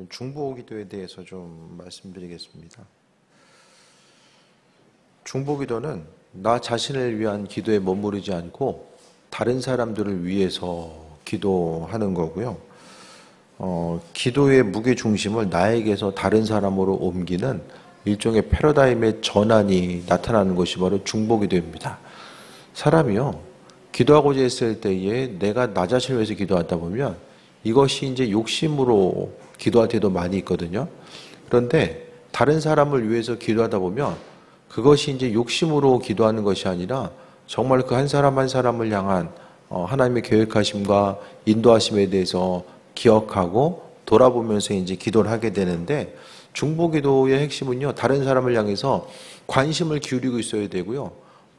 중보기도에 대해서 좀 말씀드리겠습니다. 중보기도는 나 자신을 위한 기도에 머무르지 않고 다른 사람들을 위해서 기도하는 거고요. 기도의 무게중심을 나에게서 다른 사람으로 옮기는 일종의 패러다임의 전환이 나타나는 것이 바로 중보기도입니다. 사람이요, 기도하고자 했을 때에 내가 나 자신을 위해서 기도하다 보면 이것이 이제 욕심으로 기도할 때도 많이 있거든요. 그런데 다른 사람을 위해서 기도하다 보면 그것이 이제 욕심으로 기도하는 것이 아니라 정말 그 한 사람 한 사람을 향한 하나님의 계획하심과 인도하심에 대해서 기억하고 돌아보면서 이제 기도를 하게 되는데, 중보기도의 핵심은요, 다른 사람을 향해서 관심을 기울이고 있어야 되고요.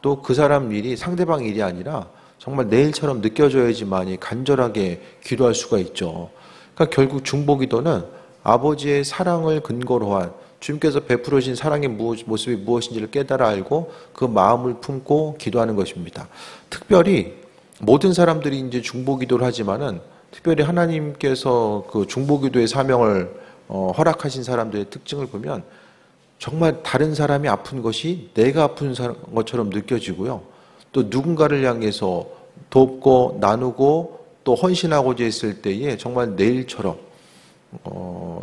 또 그 사람 일이 상대방 일이 아니라 정말 내 일처럼 느껴져야지만이 간절하게 기도할 수가 있죠. 그러니까 결국 중보기도는 아버지의 사랑을 근거로 한 주님께서 베풀어 주신 사랑의 모습이 무엇인지를 깨달아 알고 그 마음을 품고 기도하는 것입니다. 특별히 모든 사람들이 이제 중보기도를 하지만은 특별히 하나님께서 그 중보기도의 사명을 허락하신 사람들의 특징을 보면 정말 다른 사람이 아픈 것이 내가 아픈 것처럼 느껴지고요. 또 누군가를 향해서 돕고 나누고 또 헌신하고자 했을 때에 정말 내 일처럼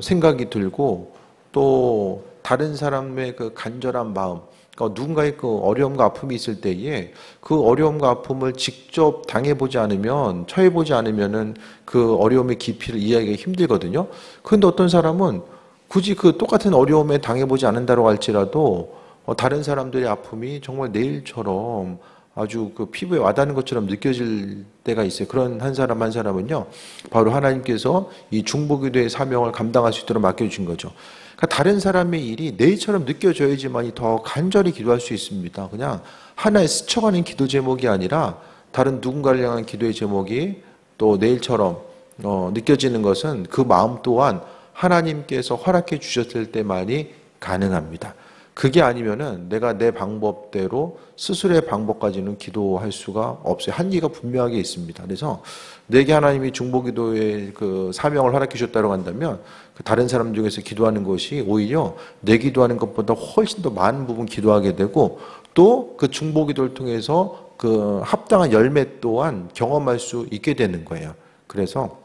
생각이 들고, 또 다른 사람의 그 간절한 마음, 그러니까 누군가의 그 어려움과 아픔이 있을 때에 그 어려움과 아픔을 직접 당해보지 않으면, 처해보지 않으면은 그 어려움의 깊이를 이해하기가 힘들거든요. 그런데 어떤 사람은 굳이 그 똑같은 어려움에 당해보지 않는다고 할지라도 다른 사람들의 아픔이 정말 내 일처럼 아주 그 피부에 와닿는 것처럼 느껴질 때가 있어요. 그런 한 사람 한 사람은요, 바로 하나님께서 이 중보기도의 사명을 감당할 수 있도록 맡겨주신 거죠. 그러니까 다른 사람의 일이 내 일처럼 느껴져야지만이 더 간절히 기도할 수 있습니다. 그냥 하나의 스쳐가는 기도 제목이 아니라 다른 누군가를 향한 기도의 제목이 또 내 일처럼 느껴지는 것은 그 마음 또한 하나님께서 허락해 주셨을 때만이 가능합니다. 그게 아니면은 내가 내 방법대로 스스로의 방법까지는 기도할 수가 없어요. 한계가 분명하게 있습니다. 그래서 내게 하나님이 중보기도의 그 사명을 허락해 주셨다고 한다면 그 다른 사람 중에서 기도하는 것이 오히려 내 기도하는 것보다 훨씬 더 많은 부분 기도하게 되고, 또 그 중보기도를 통해서 그 합당한 열매 또한 경험할 수 있게 되는 거예요. 그래서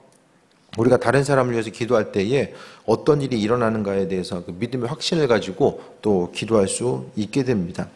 우리가 다른 사람을 위해서 기도할 때에 어떤 일이 일어나는가에 대해서 그 믿음의 확신을 가지고 또 기도할 수 있게 됩니다.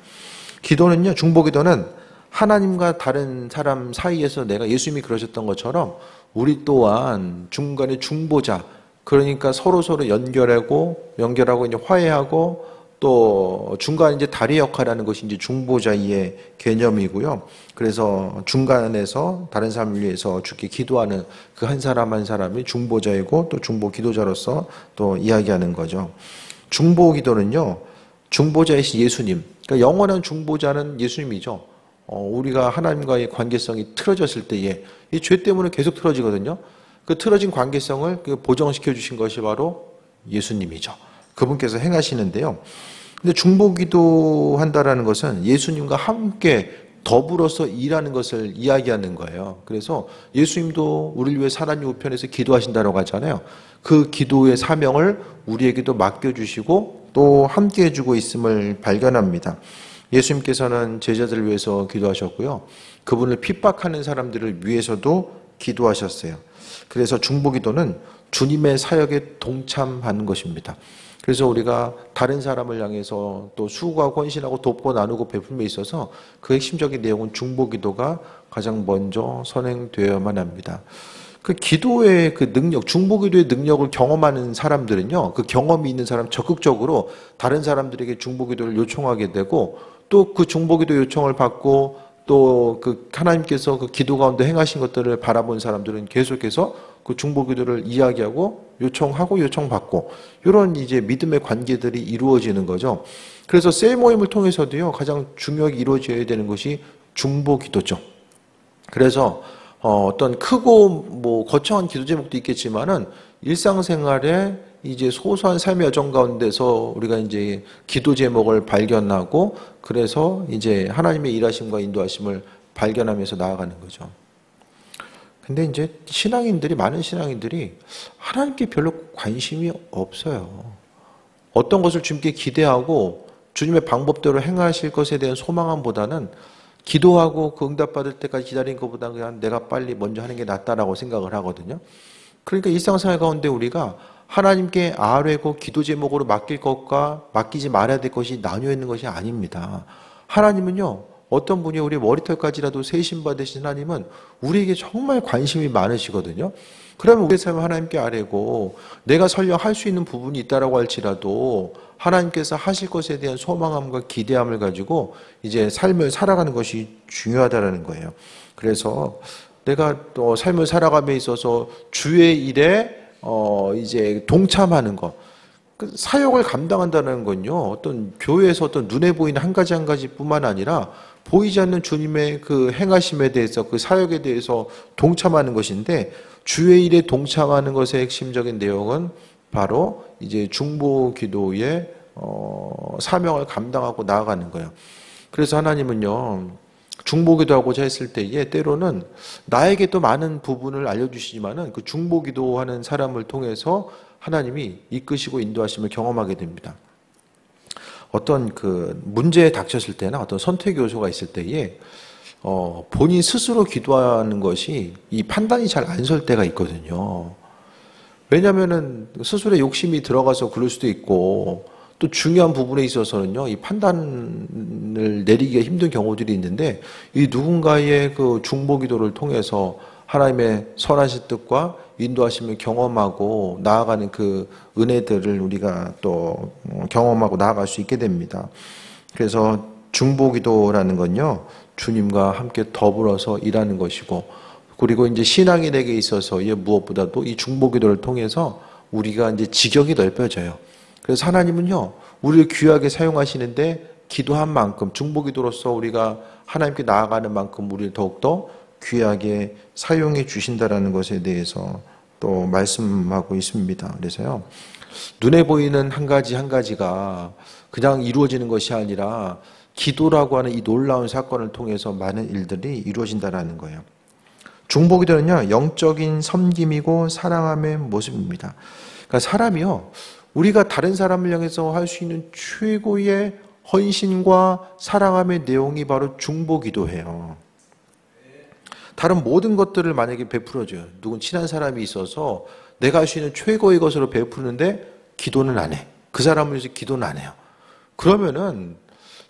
기도는요, 중보기도는 하나님과 다른 사람 사이에서 내가 예수님이 그러셨던 것처럼 우리 또한 중간에 중보자, 그러니까 서로 연결하고 이제 화해하고 또 중간에 이제 다리 역할을 하는 것이 이제 중보자의 개념이고요. 그래서 중간에서 다른 사람을 위해서 주께 기도하는 그 한 사람 한 사람이 중보자이고 또 중보 기도자로서 또 이야기하는 거죠. 중보기도는요, 중보자이신 예수님, 그러니까 영원한 중보자는 예수님이죠. 우리가 하나님과의 관계성이 틀어졌을 때에 이 죄 때문에 계속 틀어지거든요. 그 틀어진 관계성을 보정시켜 주신 것이 바로 예수님이죠. 그분께서 행하시는데요. 근데 중보기도 한다라는 것은 예수님과 함께 더불어서 일하는 것을 이야기하는 거예요. 그래서 예수님도 우리를 위해 하나님 우편에서 기도하신다고 하잖아요. 그 기도의 사명을 우리에게도 맡겨주시고 또 함께 해주고 있음을 발견합니다. 예수님께서는 제자들을 위해서 기도하셨고요. 그분을 핍박하는 사람들을 위해서도 기도하셨어요. 그래서 중보기도는 주님의 사역에 동참하는 것입니다. 그래서 우리가 다른 사람을 향해서 또 수고하고 헌신하고 돕고 나누고 베품에 있어서 그 핵심적인 내용은 중보기도가 가장 먼저 선행되어야만 합니다. 그 기도의 그 능력, 중보기도의 능력을 경험하는 사람들은요, 그 경험이 있는 사람 적극적으로 다른 사람들에게 중보기도를 요청하게 되고, 또 그 중보기도 요청을 받고 또 그 하나님께서 그 기도 가운데 행하신 것들을 바라본 사람들은 계속해서 그 중보기도를 이야기하고 요청하고 요청받고, 이런 이제 믿음의 관계들이 이루어지는 거죠. 그래서 셀 모임을 통해서도요, 가장 중요하게 이루어져야 되는 것이 중보기도죠. 그래서 어떤 크고 뭐 거창한 기도 제목도 있겠지만은 일상생활에 이제 소소한 삶의 여정 가운데서 우리가 이제 기도 제목을 발견하고, 그래서 이제 하나님의 일하심과 인도하심을 발견하면서 나아가는 거죠. 근데 이제 많은 신앙인들이 하나님께 별로 관심이 없어요. 어떤 것을 주님께 기대하고 주님의 방법대로 행하실 것에 대한 소망함보다는 기도하고 그 응답받을 때까지 기다리는 것보다 그냥 내가 빨리 먼저 하는 게 낫다라고 생각을 하거든요. 그러니까 일상생활 가운데 우리가 하나님께 아뢰고 기도 제목으로 맡길 것과 맡기지 말아야 될 것이 나뉘어 있는 것이 아닙니다. 하나님은요, 어떤 분이 우리 머리털까지라도 세심 받으신 하나님은 우리에게 정말 관심이 많으시거든요. 그러면 우리의 삶을 하나님께 아뢰고 내가 설령 할 수 있는 부분이 있다라고 할지라도 하나님께서 하실 것에 대한 소망함과 기대함을 가지고 이제 삶을 살아가는 것이 중요하다라는 거예요. 그래서 내가 또 삶을 살아감에 있어서 주의 일에 이제 동참하는 것, 그 사역을 감당한다는 건요, 어떤 교회에서 어떤 눈에 보이는 한 가지뿐만 아니라 보이지 않는 주님의 그 행하심에 대해서, 그 사역에 대해서 동참하는 것인데, 주의 일에 동참하는 것의 핵심적인 내용은 바로 이제 중보 기도의 사명을 감당하고 나아가는 거예요. 그래서 하나님은요, 중보 기도하고자 했을 때에 때로는 나에게 또 많은 부분을 알려주시지만은 그 중보 기도하는 사람을 통해서 하나님이 이끄시고 인도하심을 경험하게 됩니다. 어떤 그 문제에 닥쳤을 때나 어떤 선택 요소가 있을 때에 본인 스스로 기도하는 것이 이 판단이 잘 안 설 때가 있거든요. 왜냐하면은 스스로의 욕심이 들어가서 그럴 수도 있고, 또 중요한 부분에 있어서는요, 이 판단을 내리기가 힘든 경우들이 있는데, 이 누군가의 그 중보 기도를 통해서 하나님의 선하신 뜻과 인도하심을 경험하고 나아가는 그 은혜들을 우리가 또 경험하고 나아갈 수 있게 됩니다. 그래서 중보 기도라는 건요, 주님과 함께 더불어서 일하는 것이고, 그리고 이제 신앙인에게 있어서 무엇보다도 이 중보 기도를 통해서 우리가 이제 지경이 넓혀져요. 그래서 하나님은요, 우리를 귀하게 사용하시는데 기도한 만큼, 중보 기도로서 우리가 하나님께 나아가는 만큼 우리를 더욱더 귀하게 사용해 주신다라는 것에 대해서 또 말씀하고 있습니다. 그래서요, 눈에 보이는 한 가지가 그냥 이루어지는 것이 아니라 기도라고 하는 이 놀라운 사건을 통해서 많은 일들이 이루어진다라는 거예요. 중보 기도는요, 영적인 섬김이고 사랑함의 모습입니다. 그러니까 사람이요, 우리가 다른 사람을 향해서 할 수 있는 최고의 헌신과 사랑함의 내용이 바로 중보 기도예요. 다른 모든 것들을 만약에 베풀어줘요. 누군 친한 사람이 있어서 내가 할 수 있는 최고의 것으로 베푸는데 기도는 안 해. 그 사람을 위해서 기도는 안 해요. 그러면은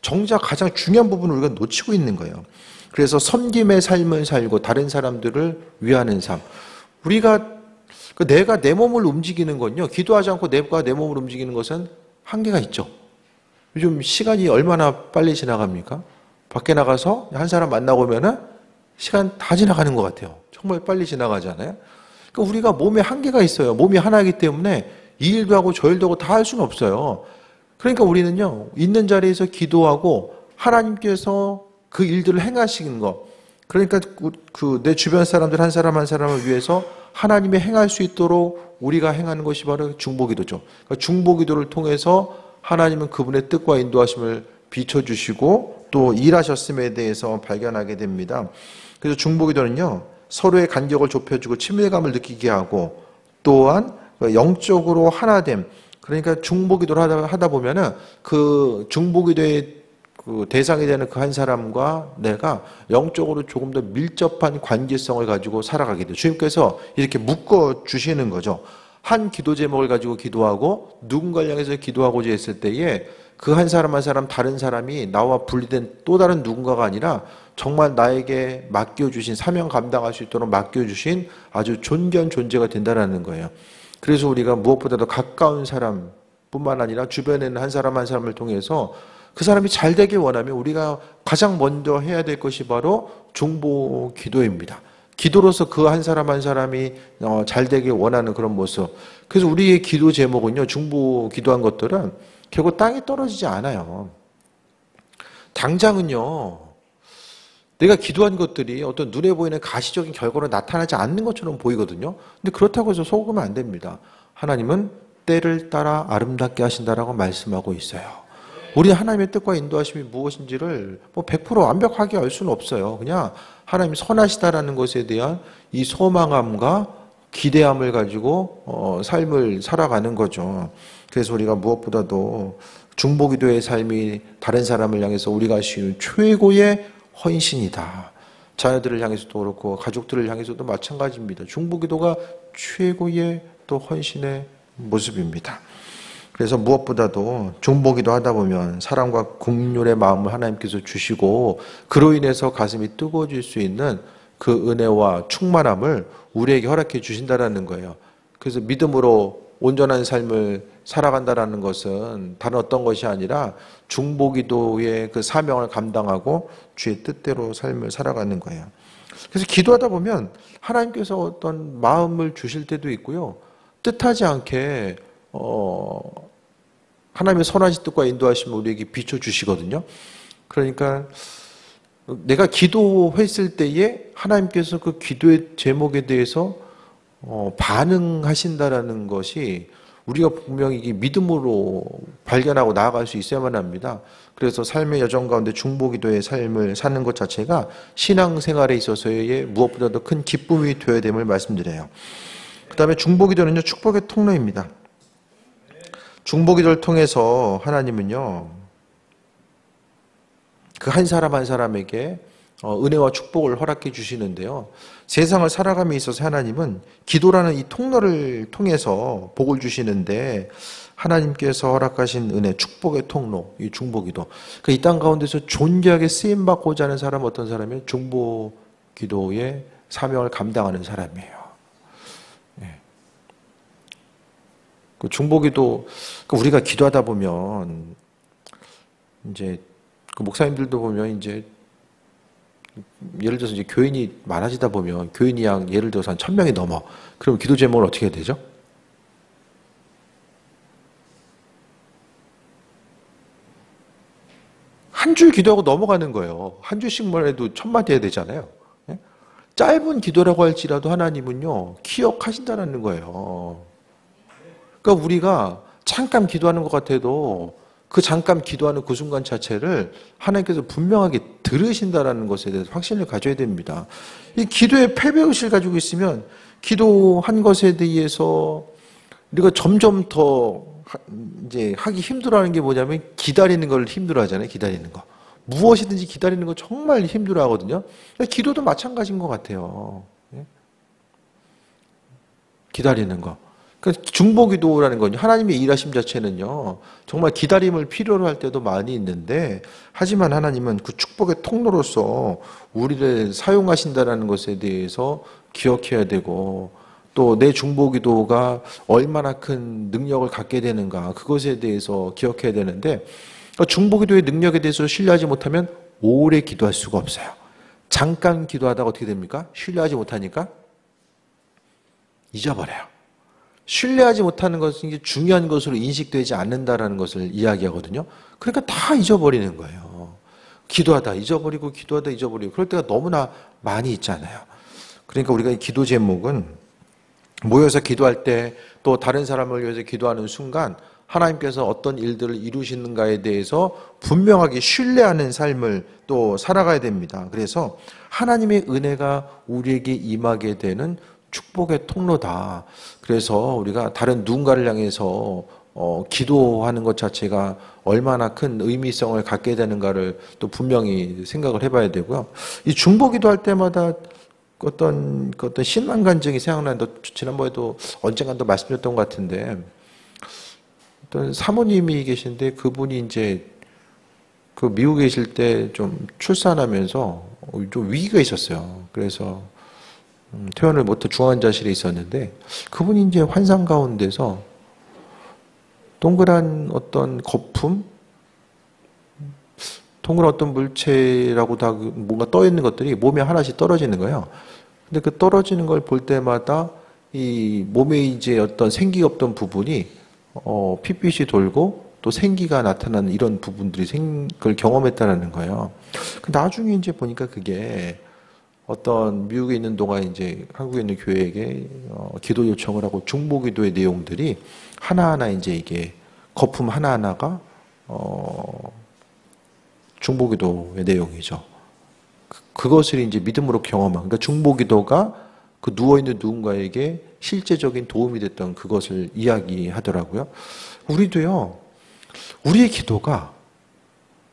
정작 가장 중요한 부분을 우리가 놓치고 있는 거예요. 그래서 섬김의 삶을 살고 다른 사람들을 위하는 삶. 내가 내 몸을 움직이는 건요, 기도하지 않고 내가 내 몸을 움직이는 것은 한계가 있죠. 요즘 시간이 얼마나 빨리 지나갑니까? 밖에 나가서 한 사람 만나고 오면은 시간 다 지나가는 것 같아요. 정말 빨리 지나가잖아요. 그러니까 우리가 몸에 한계가 있어요. 몸이 하나이기 때문에 이 일도 하고 저 일도 하고 다 할 수는 없어요. 그러니까 우리는요, 있는 자리에서 기도하고 하나님께서 그 일들을 행하시는 것. 그러니까 내 주변 사람들 한 사람 한 사람을 위해서 하나님이 행할 수 있도록 우리가 행하는 것이 바로 중보기도죠. 그러니까 중보기도를 통해서 하나님은 그분의 뜻과 인도하심을 비춰주시고 또 일하셨음에 대해서 발견하게 됩니다. 그래서 중보기도는요, 서로의 간격을 좁혀주고 친밀감을 느끼게 하고 또한 영적으로 하나됨. 그러니까 중보기도를 하다 보면은 그 중보기도의 그 대상이 되는 그 한 사람과 내가 영적으로 조금 더 밀접한 관계성을 가지고 살아가게 돼요. 주님께서 이렇게 묶어 주시는 거죠. 한 기도 제목을 가지고 기도하고 누군가를 향해서 기도하고자 했을 때에 그 한 사람 한 사람 다른 사람이 나와 분리된 또 다른 누군가가 아니라 정말 나에게 맡겨주신 사명 감당할 수 있도록 맡겨주신 아주 존귀한 존재가 된다는 거예요. 그래서 우리가 무엇보다도 가까운 사람뿐만 아니라 주변에 있는 한 사람 한 사람을 통해서 그 사람이 잘 되길 원하면 우리가 가장 먼저 해야 될 것이 바로 중보 기도입니다. 기도로서 그 한 사람 한 사람이 잘 되길 원하는 그런 모습. 그래서 우리의 기도 제목은요, 중보 기도한 것들은 결국 땅에 떨어지지 않아요. 당장은요, 내가 기도한 것들이 어떤 눈에 보이는 가시적인 결과로 나타나지 않는 것처럼 보이거든요. 근데 그렇다고 해서 속으면 안 됩니다. 하나님은 때를 따라 아름답게 하신다라고 말씀하고 있어요. 우리 하나님의 뜻과 인도하심이 무엇인지를 뭐 100% 완벽하게 알 수는 없어요. 그냥 하나님이 선하시다라는 것에 대한 이 소망함과 기대함을 가지고 삶을 살아가는 거죠. 그래서 우리가 무엇보다도 중보기도의 삶이 다른 사람을 향해서 우리가 할 수 있는 최고의 헌신이다. 자녀들을 향해서도 그렇고 가족들을 향해서도 마찬가지입니다. 중보기도가 최고의 또 헌신의 모습입니다. 그래서 무엇보다도 중보기도 하다 보면 사랑과 긍휼의 마음을 하나님께서 주시고 그로 인해서 가슴이 뜨거워질 수 있는 그 은혜와 충만함을 우리에게 허락해 주신다라는 거예요. 그래서 믿음으로 온전한 삶을 살아간다라는 것은 다른 어떤 것이 아니라 중보기도의 그 사명을 감당하고 주의 뜻대로 삶을 살아가는 거예요. 그래서 기도하다 보면 하나님께서 어떤 마음을 주실 때도 있고요. 뜻하지 않게 하나님의 선하신 뜻과 인도하심을 우리에게 비춰주시거든요. 그러니까 내가 기도했을 때에 하나님께서 그 기도의 제목에 대해서 반응하신다라는 것이 우리가 분명히 이게 믿음으로 발견하고 나아갈 수 있어야만 합니다. 그래서 삶의 여정 가운데 중보기도의 삶을 사는 것 자체가 신앙생활에 있어서의 무엇보다도 큰 기쁨이 되어야 됨을 말씀드려요. 그 다음에 중보기도는요, 축복의 통로입니다. 중보기도를 통해서 하나님은요, 그 한 사람 한 사람에게 은혜와 축복을 허락해 주시는데요. 세상을 살아감에 있어서 하나님은 기도라는 이 통로를 통해서 복을 주시는데 하나님께서 허락하신 은혜, 축복의 통로, 이 중보기도. 그러니까 이 땅 가운데서 존귀하게 쓰임받고자 하는 사람은 어떤 사람이에요? 중보기도의 사명을 감당하는 사람이에요. 그 중보기도, 우리가 기도하다 보면, 이제, 그 목사님들도 보면, 이제, 예를 들어서 이제 교인이 많아지다 보면, 교인이 양 예를 들어서 한 1000명이 넘어. 그럼 기도 제목은 어떻게 해야 되죠? 한 줄 기도하고 넘어가는 거예요. 한 줄씩만 해도 1000마디 해야 되잖아요. 짧은 기도라고 할지라도 하나님은요, 기억하신다는 거예요. 그러니까 우리가 잠깐 기도하는 것 같아도 그 잠깐 기도하는 그 순간 자체를 하나님께서 분명하게 들으신다라는 것에 대해서 확신을 가져야 됩니다. 이 기도의 패배의식을 가지고 있으면 기도한 것에 대해서 우리가 점점 더 이제 하기 힘들어하는 게 뭐냐면 기다리는 걸 힘들어하잖아요. 기다리는 거. 무엇이든지 기다리는 거 정말 힘들어하거든요. 기도도 마찬가지인 것 같아요. 기다리는 거. 그러니까 중보기도라는 건 하나님의 일하심 자체는요, 정말 기다림을 필요로 할 때도 많이 있는데, 하지만 하나님은 그 축복의 통로로서 우리를 사용하신다는 것에 대해서 기억해야 되고, 또 내 중보기도가 얼마나 큰 능력을 갖게 되는가, 그것에 대해서 기억해야 되는데, 중보기도의 능력에 대해서 신뢰하지 못하면 오래 기도할 수가 없어요. 잠깐 기도하다가 어떻게 됩니까? 신뢰하지 못하니까 잊어버려요. 신뢰하지 못하는 것은 이게 중요한 것으로 인식되지 않는다라는 것을 이야기하거든요. 그러니까 다 잊어버리는 거예요. 기도하다 잊어버리고 기도하다 잊어버리고 그럴 때가 너무나 많이 있잖아요. 그러니까 우리가 이 기도 제목은 모여서 기도할 때 또 다른 사람을 위해서 기도하는 순간 하나님께서 어떤 일들을 이루시는가에 대해서 분명하게 신뢰하는 삶을 또 살아가야 됩니다. 그래서 하나님의 은혜가 우리에게 임하게 되는 축복의 통로다. 그래서 우리가 다른 누군가를 향해서 기도하는 것 자체가 얼마나 큰 의미성을 갖게 되는가를 또 분명히 생각을 해봐야 되고요. 이 중보기도 할 때마다 어떤 신앙 간증이 생각나는데 지난번에도 언젠가 또 말씀드렸던 것 같은데 어떤 사모님이 계신데 그분이 이제 그 미국에 계실 때 좀 출산하면서 좀 위기가 있었어요. 그래서 퇴원을 못해 중환자실에 있었는데 그분이 이제 환상 가운데서 동그란 어떤 거품, 동그란 어떤 물체라고 다 뭔가 떠 있는 것들이 몸에 하나씩 떨어지는 거예요. 근데 그 떨어지는 걸 볼 때마다 이 몸에 이제 어떤 생기 없던 부분이 핏빛이 돌고 또 생기가 나타나는 이런 부분들이 그걸 경험했다는 거예요. 나중에 이제 보니까 그게 어떤 미국에 있는 동안 이제 한국에 있는 교회에게 기도 요청을 하고 중보기도의 내용들이 하나하나 이제 이게 거품 하나하나가 중보기도의 내용이죠. 그것을 이제 믿음으로 경험한, 그러니까 중보기도가 그 누워있는 누군가에게 실제적인 도움이 됐던 그것을 이야기하더라고요. 우리도요, 우리의 기도가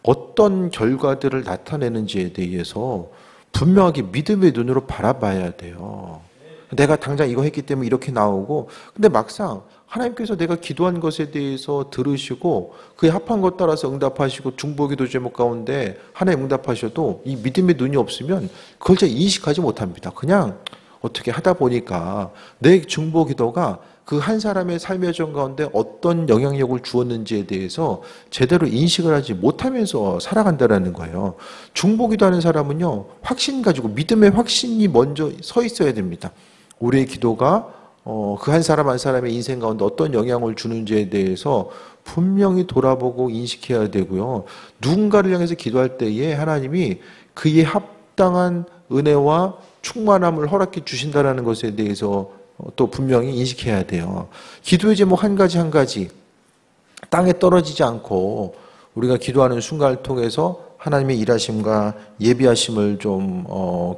어떤 결과들을 나타내는지에 대해서 분명하게 믿음의 눈으로 바라봐야 돼요. 내가 당장 이거 했기 때문에 이렇게 나오고, 근데 막상 하나님께서 내가 기도한 것에 대해서 들으시고 그에 합한 것 따라서 응답하시고 중보기도 제목 가운데 하나님 응답하셔도 이 믿음의 눈이 없으면 그걸 잘 인식하지 못합니다. 그냥 어떻게 하다 보니까 내 중보기도가 그 한 사람의 삶의 여정 가운데 어떤 영향력을 주었는지에 대해서 제대로 인식을 하지 못하면서 살아간다는 거예요. 중보기도 하는 사람은요, 확신 가지고 믿음의 확신이 먼저 서 있어야 됩니다. 우리의 기도가 그 한 사람 한 사람의 인생 가운데 어떤 영향을 주는지에 대해서 분명히 돌아보고 인식해야 되고요. 누군가를 향해서 기도할 때에 하나님이 그에 합당한 은혜와 충만함을 허락해 주신다는 것에 대해서 또 분명히 인식해야 돼요. 기도의 제목 한 가지 한 가지 땅에 떨어지지 않고 우리가 기도하는 순간을 통해서 하나님의 일하심과 예비하심을 좀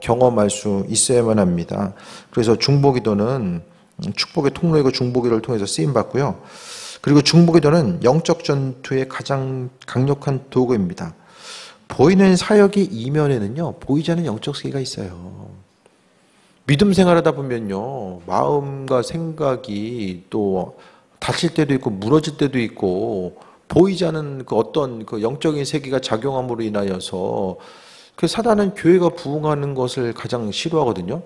경험할 수 있어야만 합니다. 그래서 중보기도는 축복의 통로이고 중보기도를 통해서 쓰임받고요. 그리고 중보기도는 영적 전투의 가장 강력한 도구입니다. 보이는 사역의 이면에는요, 보이지 않는 영적 세계가 있어요. 믿음 생활하다 보면요, 마음과 생각이 또 다칠 때도 있고 무너질 때도 있고 보이지 않은 그 어떤 그 영적인 세계가 작용함으로 인하여서 그 사단은 교회가 부흥하는 것을 가장 싫어하거든요.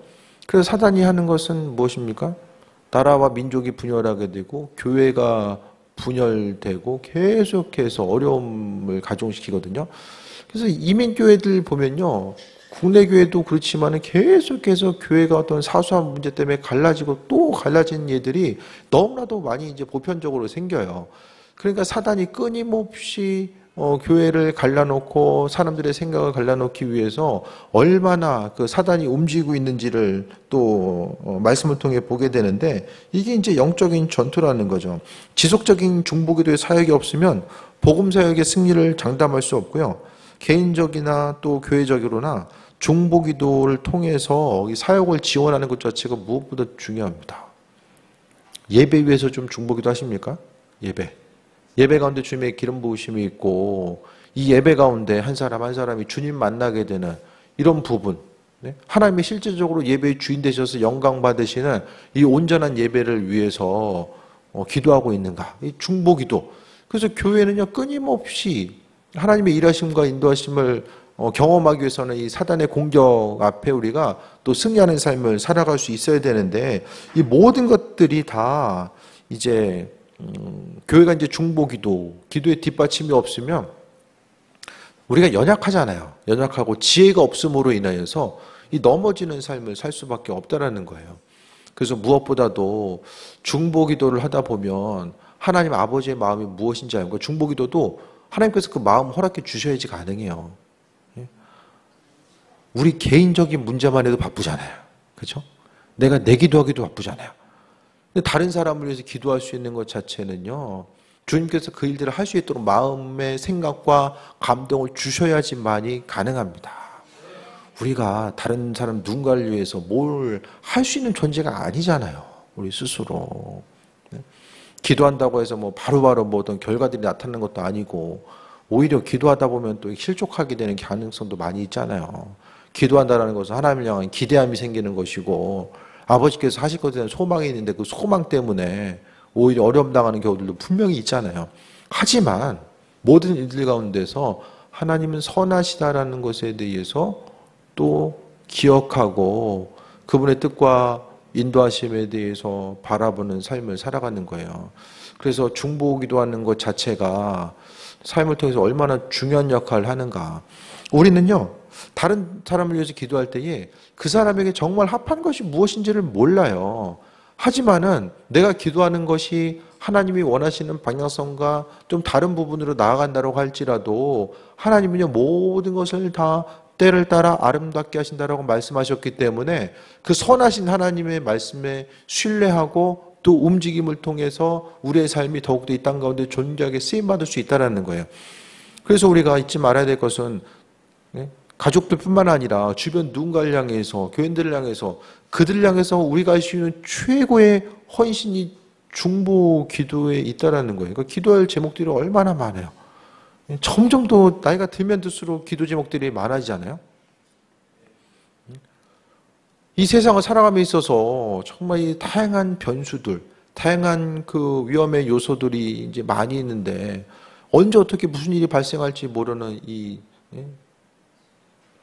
그래서 사단이 하는 것은 무엇입니까? 나라와 민족이 분열하게 되고 교회가 분열되고 계속해서 어려움을 가중시키거든요. 그래서 이민교회들 보면요, 국내 교회도 그렇지만 계속해서 교회가 어떤 사소한 문제 때문에 갈라지고 또 갈라진 예들이 너무나도 많이 이제 보편적으로 생겨요. 그러니까 사단이 끊임없이 교회를 갈라놓고 사람들의 생각을 갈라놓기 위해서 얼마나 그 사단이 움직이고 있는지를 또 말씀을 통해 보게 되는데, 이게 이제 영적인 전투라는 거죠. 지속적인 중보기도의 사역이 없으면 복음 사역의 승리를 장담할 수 없고요. 개인적이나 또 교회적으로나 중보기도를 통해서 이 사역을 지원하는 것 자체가 무엇보다 중요합니다. 예배 위해서 좀 중보기도 하십니까? 예배 가운데 주님의 기름 부으심이 있고 이 예배 가운데 한 사람 한 사람이 주님 만나게 되는 이런 부분, 하나님이 실제적으로 예배의 주인 되셔서 영광 받으시는 이 온전한 예배를 위해서 기도하고 있는가? 이 중보기도. 그래서 교회는요, 끊임없이 하나님의 일하심과 인도하심을 경험하기 위해서는 이 사단의 공격 앞에 우리가 또 승리하는 삶을 살아갈 수 있어야 되는데, 이 모든 것들이 다 이제 교회가 이제 중보기도, 기도의 뒷받침이 없으면 우리가 연약하잖아요. 연약하고 지혜가 없음으로 인하여서 이 넘어지는 삶을 살 수밖에 없다라는 거예요. 그래서 무엇보다도 중보기도를 하다 보면 하나님 아버지의 마음이 무엇인지 알고, 중보기도도 하나님께서 그 마음 허락해 주셔야지 가능해요. 우리 개인적인 문제만 해도 바쁘잖아요. 그렇죠? 내가 내 기도하기도 바쁘잖아요. 근데 다른 사람을 위해서 기도할 수 있는 것 자체는요, 주님께서 그 일들을 할 수 있도록 마음의 생각과 감동을 주셔야지만이 가능합니다. 우리가 다른 사람 누군가를 위해서 뭘 할 수 있는 존재가 아니잖아요. 우리 스스로. 기도한다고 해서 뭐 바로바로 뭐 어떤 결과들이 나타나는 것도 아니고, 오히려 기도하다 보면 또 실족하게 되는 가능성도 많이 있잖아요. 기도한다는 것은 하나님을 향한 기대함이 생기는 것이고, 아버지께서 하실 것에 대한 소망이 있는데 그 소망 때문에 오히려 어려움 당하는 경우들도 분명히 있잖아요. 하지만 모든 일들 가운데서 하나님은 선하시다라는 것에 대해서 또 기억하고 그분의 뜻과 인도하심에 대해서 바라보는 삶을 살아가는 거예요. 그래서 중보기도하는 것 자체가 삶을 통해서 얼마나 중요한 역할을 하는가. 우리는요, 다른 사람을 위해서 기도할 때에 그 사람에게 정말 합한 것이 무엇인지를 몰라요. 하지만은 내가 기도하는 것이 하나님이 원하시는 방향성과 좀 다른 부분으로 나아간다고 할지라도 하나님은요, 모든 것을 다 때를 따라 아름답게 하신다라고 말씀하셨기 때문에 그 선하신 하나님의 말씀에 신뢰하고 또 움직임을 통해서 우리의 삶이 더욱더 이 땅 가운데 존귀하게 쓰임받을 수 있다는 거예요. 그래서 우리가 잊지 말아야 될 것은 가족들뿐만 아니라 주변 누군가를 향해서, 교인들을 향해서, 그들을 향해서 우리가 할 수 있는 최고의 헌신이 중보 기도에 있다라는 거예요. 그러니까 기도할 제목들이 얼마나 많아요. 점점 더 나이가 들면 들수록 기도 제목들이 많아지잖아요. 이 세상을 살아감에 있어서 정말 이 다양한 변수들, 다양한 그 위험의 요소들이 이제 많이 있는데 언제 어떻게 무슨 일이 발생할지 모르는 이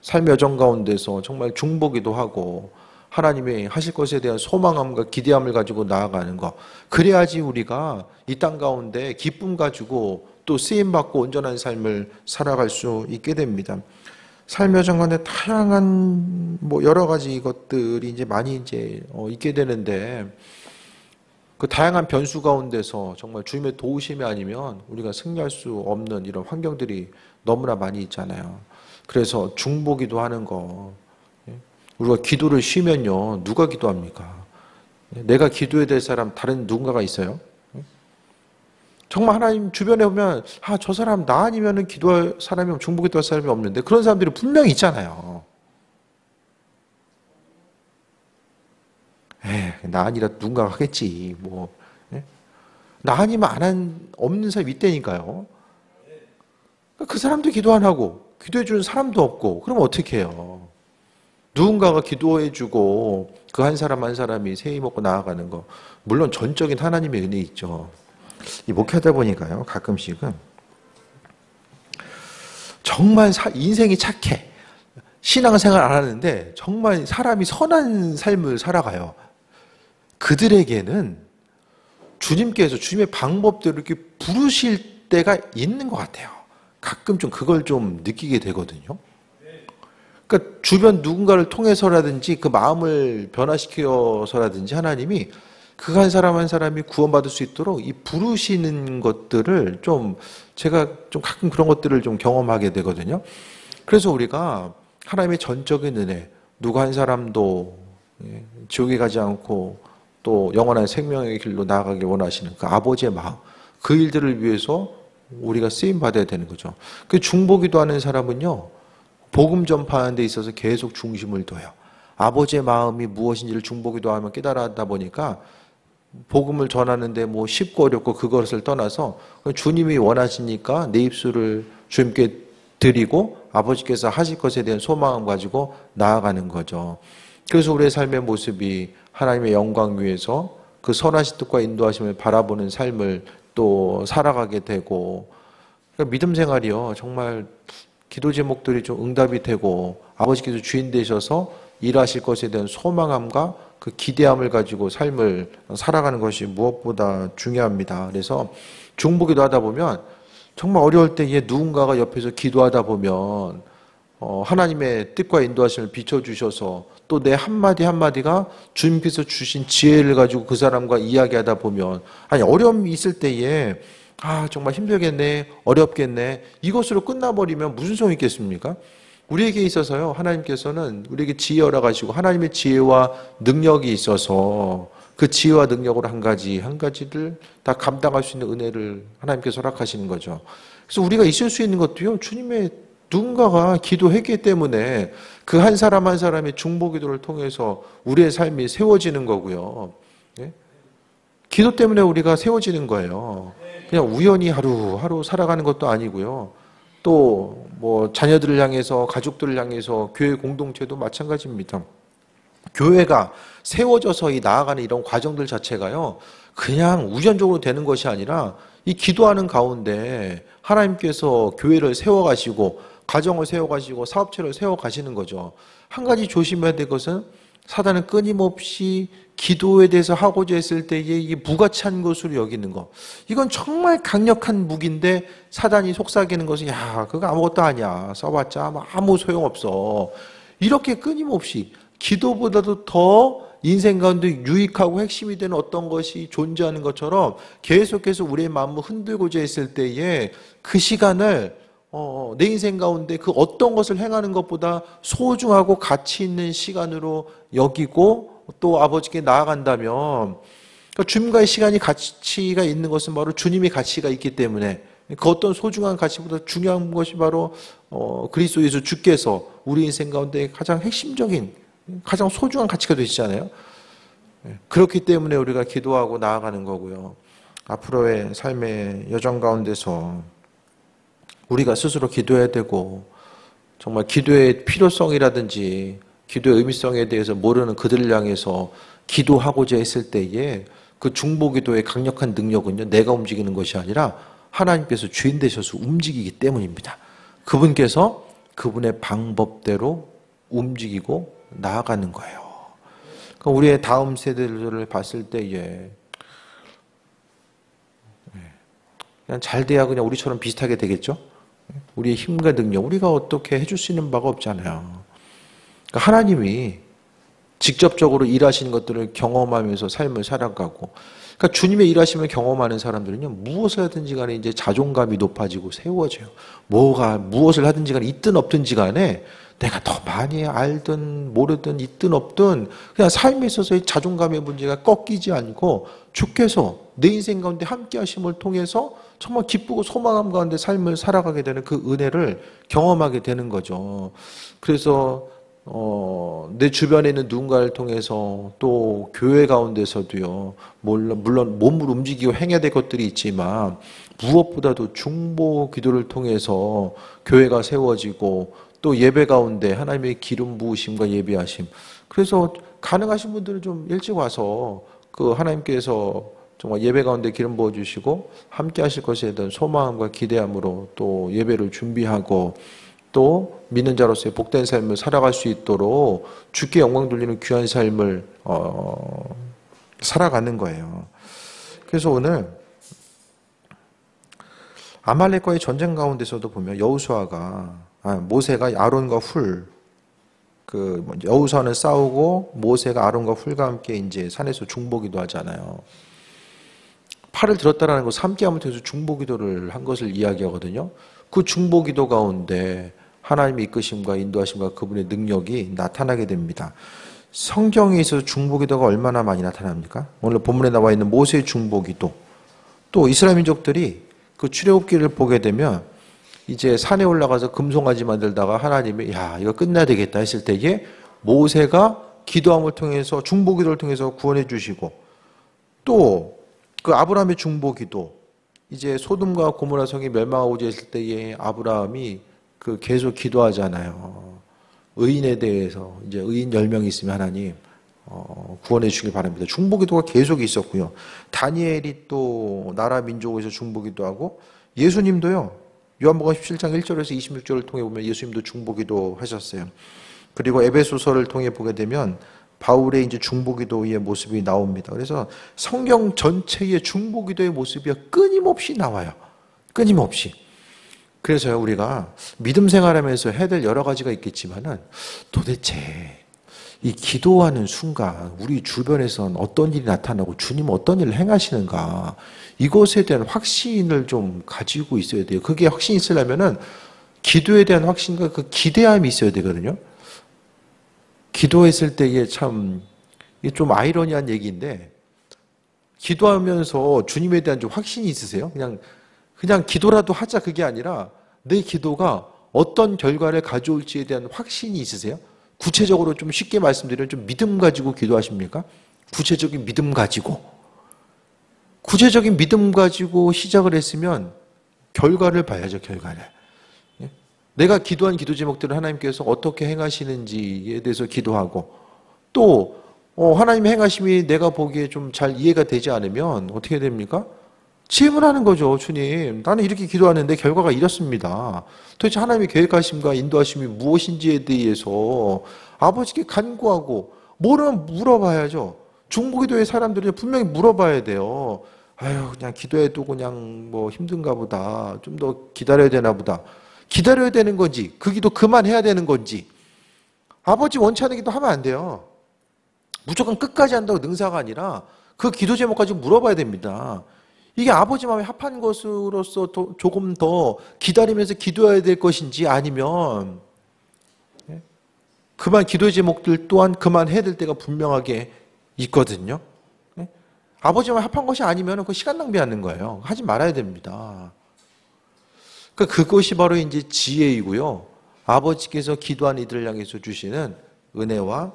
삶의 여정 가운데서 정말 중보기도 하고 하나님이 하실 것에 대한 소망함과 기대함을 가지고 나아가는 것. 그래야지 우리가 이 땅 가운데 기쁨 가지고 또 쓰임받고 온전한 삶을 살아갈 수 있게 됩니다. 삶의 여정 가운데 다양한 뭐 여러 가지 것들이 이제 많이 이제 있게 되는데 그 다양한 변수 가운데서 정말 주님의 도우심이 아니면 우리가 승리할 수 없는 이런 환경들이 너무나 많이 있잖아요. 그래서 중보기도 하는 거. 우리가 기도를 쉬면요. 누가 기도합니까? 내가 기도해야 될 사람 다른 누군가가 있어요? 정말 하나님 주변에 보면 저 사람 나 아니면 기도할 사람이 중보기도할 사람이 없는데 그런 사람들이 분명히 있잖아요. 나 아니라 누군가가 하겠지. 뭐 나 아니면 없는 사람이 있다니까요. 그 사람도 기도 안 하고 기도해 주는 사람도 없고 그러면 어떻게 해요? 누군가가 기도해 주고 그 한 사람 한 사람이 세임 먹고 나아가는 거 물론 전적인 하나님의 은혜 있죠. 이 목회하다 보니까요 가끔씩은 정말 인생이 착해 신앙생활 안 하는데 정말 사람이 선한 삶을 살아가요. 그들에게는 주님께서 주님의 방법대로 이렇게 부르실 때가 있는 것 같아요. 가끔 좀 그걸 좀 느끼게 되거든요. 그러니까 주변 누군가를 통해서라든지 그 마음을 변화시켜서라든지 하나님이 그 한 사람 한 사람이 구원받을 수 있도록 이 부르시는 것들을 좀 제가 좀 가끔 그런 것들을 좀 경험하게 되거든요. 그래서 우리가 하나님의 전적인 은혜, 누구 한 사람도 지옥에 가지 않고 또 영원한 생명의 길로 나아가길 원하시는 그 아버지의 마음, 그 일들을 위해서 우리가 쓰임 받아야 되는 거죠. 그 중보기도 하는 사람은요, 복음 전파하는 데 있어서 계속 중심을 둬요. 아버지의 마음이 무엇인지를 중보기도 하면 깨달아다 보니까 복음을 전하는데 뭐 쉽고 어렵고 그것을 떠나서 주님이 원하시니까 내 입술을 주님께 드리고 아버지께서 하실 것에 대한 소망을 가지고 나아가는 거죠. 그래서 우리의 삶의 모습이 하나님의 영광 위에서 그 선하신 뜻과 인도하심을 바라보는 삶을 또 살아가게 되고 그러니까 믿음 생활이요 정말 기도 제목들이 좀 응답이 되고 아버지께서 주인 되셔서 일하실 것에 대한 소망함과 그 기대함을 가지고 삶을 살아가는 것이 무엇보다 중요합니다. 그래서 중보기도 하다 보면 정말 어려울 때에 누군가가 옆에서 기도하다 보면 하나님의 뜻과 인도하심을 비춰주셔서 또 내 한마디 한마디가 주님께서 주신 지혜를 가지고 그 사람과 이야기하다 보면 어려움이 있을 때에 정말 힘들겠네 어렵겠네 이것으로 끝나버리면 무슨 소용이 있겠습니까? 우리에게 있어서요 하나님께서는 우리에게 지혜 허락하시고 하나님의 지혜와 능력이 있어서 그 지혜와 능력으로 한 가지를 다 감당할 수 있는 은혜를 하나님께서 허락하시는 거죠. 그래서 우리가 있을 수 있는 것도요 주님의 누군가가 기도했기 때문에 그 한 사람 한 사람의 중보기도를 통해서 우리의 삶이 세워지는 거고요. 기도 때문에 우리가 세워지는 거예요. 그냥 우연히 하루하루 살아가는 것도 아니고요. 또 뭐 자녀들을 향해서 가족들을 향해서 교회 공동체도 마찬가지입니다. 교회가 세워져서 나아가는 이런 과정들 자체가요. 그냥 우연적으로 되는 것이 아니라 이 기도하는 가운데 하나님께서 교회를 세워가시고 가정을 세워가시고 사업체를 세워가시는 거죠. 한 가지 조심해야 될 것은 사단은 끊임없이 기도에 대해서 하고자 했을 때에 이게 무가치한 것으로 여기는 거. 이건 정말 강력한 무기인데 사단이 속삭이는 것은 그거 아무것도 아니야. 써봤자 아무 소용없어. 이렇게 끊임없이 기도보다도 더 인생 가운데 유익하고 핵심이 되는 어떤 것이 존재하는 것처럼 계속해서 우리의 마음을 흔들고자 했을 때에 그 시간을 내 인생 가운데 그 어떤 것을 행하는 것보다 소중하고 가치 있는 시간으로 여기고 또 아버지께 나아간다면 그러니까 주님과의 시간이 가치가 있는 것은 바로 주님의 가치가 있기 때문에 그 어떤 소중한 가치보다 중요한 것이 바로 그리스도 예수 주께서 우리 인생 가운데 가장 핵심적인 가장 소중한 가치가 되시잖아요. 그렇기 때문에 우리가 기도하고 나아가는 거고요. 앞으로의 삶의 여정 가운데서 우리가 스스로 기도해야 되고 정말 기도의 필요성이라든지 기도의 의미성에 대해서 모르는 그들을 향해서 기도하고자 했을 때에 그 중보기도의 강력한 능력은요, 내가 움직이는 것이 아니라 하나님께서 주인 되셔서 움직이기 때문입니다. 그분께서 그분의 방법대로 움직이고 나아가는 거예요. 그러니까 우리의 다음 세대들을 봤을 때에 그냥 잘 돼야 그냥 우리처럼 비슷하게 되겠죠? 우리의 힘과 능력, 우리가 어떻게 해줄 수 있는 바가 없잖아요. 그러니까 하나님이 직접적으로 일하시는 것들을 경험하면서 삶을 살아가고, 그러니까 주님의 일하심을 경험하는 사람들은요, 무엇을 하든지 간에 이제 자존감이 높아지고 세워져요. 무엇을 하든지 간에 있든 없든지 간에 내가 더 많이 알든 모르든 있든 없든 그냥 삶에 있어서의 자존감의 문제가 꺾이지 않고 주께서 내 인생 가운데 함께 하심을 통해서 정말 기쁘고 소망함 가운데 삶을 살아가게 되는 그 은혜를 경험하게 되는 거죠. 그래서 내 주변에 있는 누군가를 통해서 또 교회 가운데서도요, 물론 몸을 움직이고 행해야 될 것들이 있지만 무엇보다도 중보 기도를 통해서 교회가 세워지고 또 예배 가운데 하나님의 기름 부으심과 예배하심. 그래서 가능하신 분들은 좀 일찍 와서 그 하나님께서 정말 예배 가운데 기름 부어주시고 함께 하실 것에 대한 소망과 기대함으로 또 예배를 준비하고 또 믿는 자로서의 복된 삶을 살아갈 수 있도록 주께 영광 돌리는 귀한 삶을 살아가는 거예요. 그래서 오늘 아말렉과의 전쟁 가운데서도 보면 모세가 아론과 여호수아는 싸우고 모세가 아론과 훌과 함께 이제 산에서 중보기도 하잖아요. 팔을 들었다라는 것을 함께함을 통해서 중보기도를 한 것을 이야기하거든요. 그 중보기도 가운데 하나님의 이끄심과 인도하심과 그분의 능력이 나타나게 됩니다. 성경에 있어서 중보기도가 얼마나 많이 나타납니까? 오늘 본문에 나와 있는 모세의 중보기도, 또 이스라엘 민족들이 그 출애굽기를 보게 되면 이제 산에 올라가서 금송아지 만들다가 하나님이 이거 끝내야 되겠다 했을 때에 모세가 기도함을 통해서 중보기도를 통해서 구원해 주시고, 또 그 아브라함의 중보기도, 이제 소돔과 고모라 성이 멸망하고자 했을 때에 아브라함이 그 계속 기도하잖아요. 의인에 대해서 이제 의인 10명이 있으면 하나님 구원해 주시길 바랍니다. 중보기도가 계속 있었고요. 다니엘이 또 나라 민족에서 중보기도 하고, 예수님도요. 요한복음 17장 1절에서 26절을 통해 보면 예수님도 중보기도 하셨어요. 그리고 에베소서를 통해 보게 되면 바울의 이제 중보기도의 모습이 나옵니다. 그래서 성경 전체의 중보기도의 모습이 끊임없이 나와요. 끊임없이. 그래서요, 우리가 믿음 생활하면서 해야 될 여러 가지가 있겠지만은 도대체 이 기도하는 순간 우리 주변에선 어떤 일이 나타나고 주님은 어떤 일을 행하시는가, 이것에 대한 확신을 좀 가지고 있어야 돼요. 그게 확신이 있으려면은 기도에 대한 확신과 그 기대함이 있어야 되거든요. 기도했을 때에 참, 이게 좀 아이러니한 얘기인데, 기도하면서 주님에 대한 좀 확신이 있으세요? 그냥 기도라도 하자, 그게 아니라 내 기도가 어떤 결과를 가져올지에 대한 확신이 있으세요? 구체적으로 좀 쉽게 말씀드리면 좀 믿음 가지고 기도하십니까? 구체적인 믿음 가지고 시작을 했으면 결과를 봐야죠, 결과를. 내가 기도한 기도 제목들을 하나님께서 어떻게 행하시는지에 대해서 기도하고, 또 하나님의 행하심이 내가 보기에 좀 잘 이해가 되지 않으면 어떻게 됩니까? 질문하는 거죠. 주님, 나는 이렇게 기도하는데 결과가 이렇습니다. 도대체 하나님의 계획하심과 인도하심이 무엇인지에 대해서 아버지께 간구하고, 모르면 물어봐야죠. 중보기도의 사람들은 분명히 물어봐야 돼요. 그냥 기도해도 그냥 힘든가 보다. 좀 더 기다려야 되나 보다. 기다려야 되는 건지, 그 기도 그만해야 되는 건지. 아버지 원치 않은 기도 하면 안 돼요. 무조건 끝까지 한다고 능사가 아니라 그 기도 제목까지 물어봐야 됩니다. 이게 아버지 마음에 합한 것으로서 조금 더 기다리면서 기도해야 될 것인지, 아니면 기도의 제목들 또한 그만해야 될 때가 분명하게 있거든요. 아버지와 합한 것이 아니면 그 시간 낭비하는 거예요. 하지 말아야 됩니다. 그것이 바로 이제 지혜이고요. 아버지께서 기도한 이들을 향해서 주시는 은혜와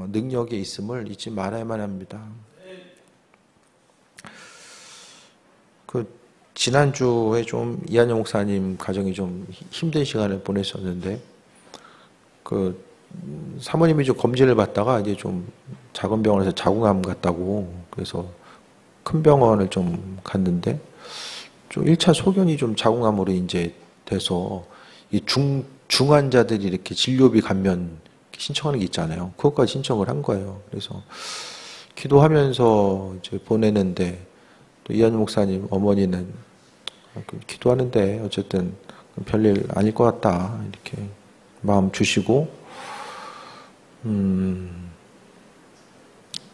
능력에 있음을 잊지 말아야만 합니다. 지난주에 좀 이한영 목사님 가정이 좀 힘든 시간을 보냈었는데, 사모님이 좀 검진을 받다가 이제 좀 작은 병원에서 자궁암 같다고, 그래서 큰 병원을 좀 갔는데, 좀 1차 소견이 좀 자궁암으로 이제 돼서, 이 중환자들이 이렇게 진료비 감면 신청하는 게 있잖아요. 그것까지 신청을 한 거예요. 그래서 기도하면서 이제 보내는데, 또 이한유 목사님 어머니는 기도하는데 어쨌든 별일 아닐 것 같다, 이렇게 마음 주시고,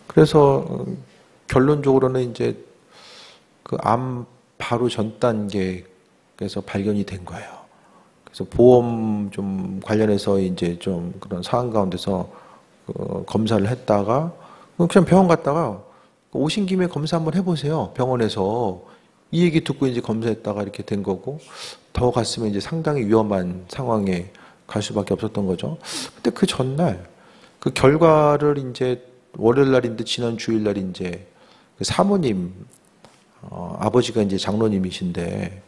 그래서 결론적으로는 이제 그 암 바로 전 단계에서 발견이 된 거예요. 그래서 보험 좀 관련해서 이제 좀 그런 상황 가운데서 검사를 했다가, 그냥 병원 갔다가 오신 김에 검사 한번 해보세요. 병원에서 이 얘기 듣고 이제 검사했다가 이렇게 된 거고, 더 갔으면 이제 상당히 위험한 상황에 갈 수밖에 없었던 거죠. 근데 그 전날 그 결과를 이제 월요일 날인데 지난 주일 날 이제 그 사모님 아버지가 이제 장로님이신데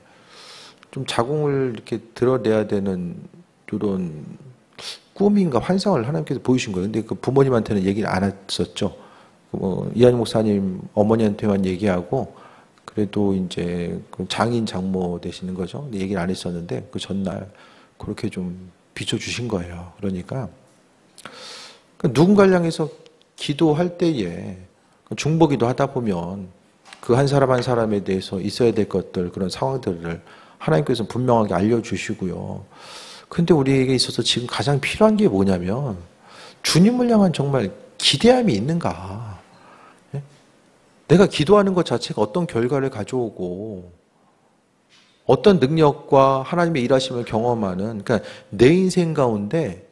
좀 자궁을 이렇게 드러내야 되는 이런 꿈인가 환상을 하나님께서 보이신 거예요. 근데 그 부모님한테는 얘기를 안 했었죠. 이한희 목사님 어머니한테만 얘기하고, 그래도 이제 그 장인 장모 되시는 거죠. 근데 얘기를 안 했었는데 그 전날 그렇게 좀 비춰주신 거예요. 그러니까 누군가를 향해서 기도할 때에 중보기도 하다 보면 그 한 사람 한 사람에 대해서 있어야 될 것들, 그런 상황들을 하나님께서 분명하게 알려주시고요. 근데 우리에게 있어서 지금 가장 필요한 게 뭐냐면 주님을 향한 정말 기대함이 있는가. 내가 기도하는 것 자체가 어떤 결과를 가져오고 어떤 능력과 하나님의 일하심을 경험하는, 그러니까 내 인생 가운데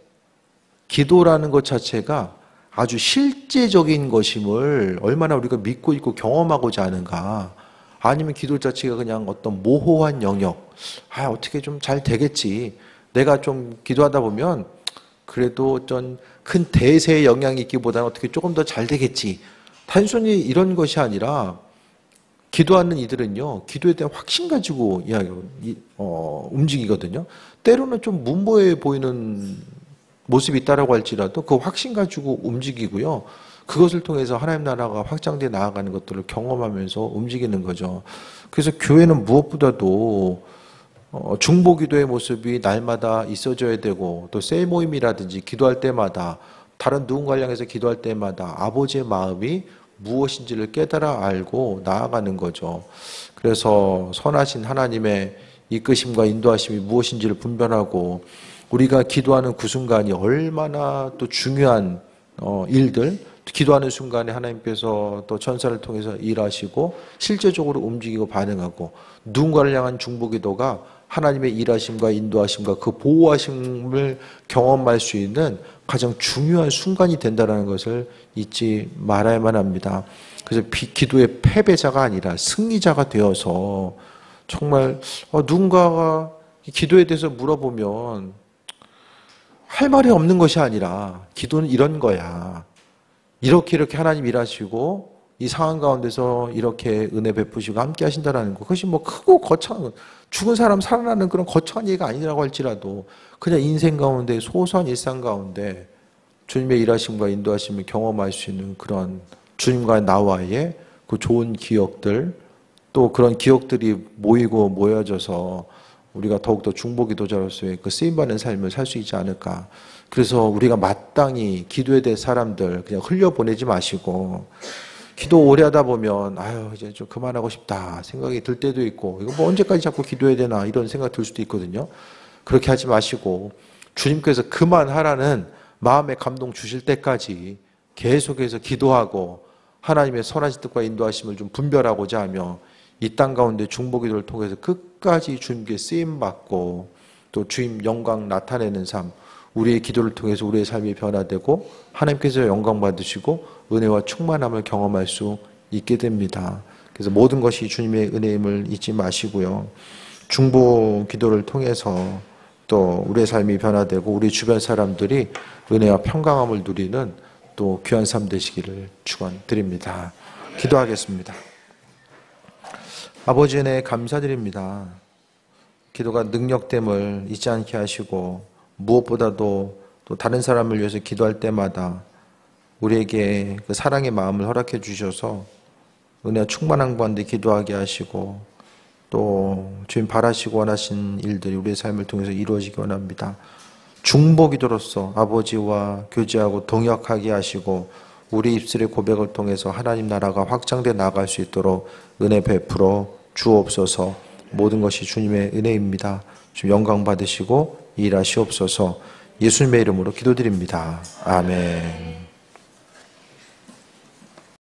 기도라는 것 자체가 아주 실제적인 것임을 얼마나 우리가 믿고 있고 경험하고자 하는가. 아니면 기도 자체가 그냥 어떤 모호한 영역, 어떻게 좀 잘 되겠지, 내가 좀 기도하다 보면 그래도 어떤 큰 대세의 영향이 있기보다는 어떻게 조금 더 잘 되겠지, 단순히 이런 것이 아니라 기도하는 이들은요, 기도에 대한 확신 가지고 움직이거든요. 때로는 좀 문모해 보이는 모습이 있다라고 할지라도 그 확신 가지고 움직이고요. 그것을 통해서 하나님 나라가 확장돼 나아가는 것들을 경험하면서 움직이는 거죠. 그래서 교회는 무엇보다도 중보기도의 모습이 날마다 있어져야 되고, 또 셀 모임이라든지 기도할 때마다, 다른 누군가를 향해서 기도할 때마다 아버지의 마음이 무엇인지를 깨달아 알고 나아가는 거죠. 그래서 선하신 하나님의 이끄심과 인도하심이 무엇인지를 분별하고, 우리가 기도하는 그 순간이 얼마나 또 중요한 일들, 기도하는 순간에 하나님께서 또 천사를 통해서 일하시고 실제적으로 움직이고 반응하고, 누군가를 향한 중보기도가 하나님의 일하심과 인도하심과 그 보호하심을 경험할 수 있는 가장 중요한 순간이 된다는 것을 잊지 말아야만 합니다. 그래서 기도의 패배자가 아니라 승리자가 되어서 정말 누군가가 기도에 대해서 물어보면 할 말이 없는 것이 아니라, 기도는 이런 거야, 이렇게 하나님 일하시고 이 상황 가운데서 이렇게 은혜 베푸시고 함께 하신다는 것, 그것이 뭐 크고 거창한, 죽은 사람 살아나는 그런 거창한 얘기가 아니라고 할지라도 그냥 인생 가운데 소소한 일상 가운데 주님의 일하심과 인도하심을 경험할 수 있는 그런 주님과 나와의 그 좋은 기억들, 또 그런 기억들이 모이고 모여져서 우리가 더욱더 중보기도자로서의 그 쓰임받는 삶을 살 수 있지 않을까. 그래서 우리가 마땅히 기도에 대해 사람들 그냥 흘려보내지 마시고, 기도 오래 하다 보면 이제 좀 그만하고 싶다 생각이 들 때도 있고, 이거 뭐 언제까지 자꾸 기도해야 되나 이런 생각 들 수도 있거든요. 그렇게 하지 마시고 주님께서 그만하라는 마음의 감동 주실 때까지 계속해서 기도하고 하나님의 선하신 뜻과 인도하심을 좀 분별하고자 하며, 이 땅 가운데 중보기도를 통해서 끝까지 주님께 쓰임받고 또 주님 영광 나타내는 삶, 우리의 기도를 통해서 우리의 삶이 변화되고 하나님께서 영광 받으시고 은혜와 충만함을 경험할 수 있게 됩니다. 그래서 모든 것이 주님의 은혜임을 잊지 마시고요. 중보 기도를 통해서 또 우리의 삶이 변화되고 우리 주변 사람들이 은혜와 평강함을 누리는 또 귀한 삶 되시기를 축원드립니다. 기도하겠습니다. 아버지 은혜 감사드립니다. 기도가 능력됨을 잊지 않게 하시고 무엇보다도 또 다른 사람을 위해서 기도할 때마다 우리에게 그 사랑의 마음을 허락해 주셔서 은혜와 충만한 가운데 기도하게 하시고 또 주님 바라시고 원하신 일들이 우리의 삶을 통해서 이루어지기 원합니다. 중보기도로서 아버지와 교제하고 동역하게 하시고 우리 입술의 고백을 통해서 하나님 나라가 확장돼 나갈 수 있도록 은혜 베풀어 주옵소서. 모든 것이 주님의 은혜입니다. 주님 영광 받으시고 일하시옵소서. 예수님의 이름으로 기도드립니다. 아멘.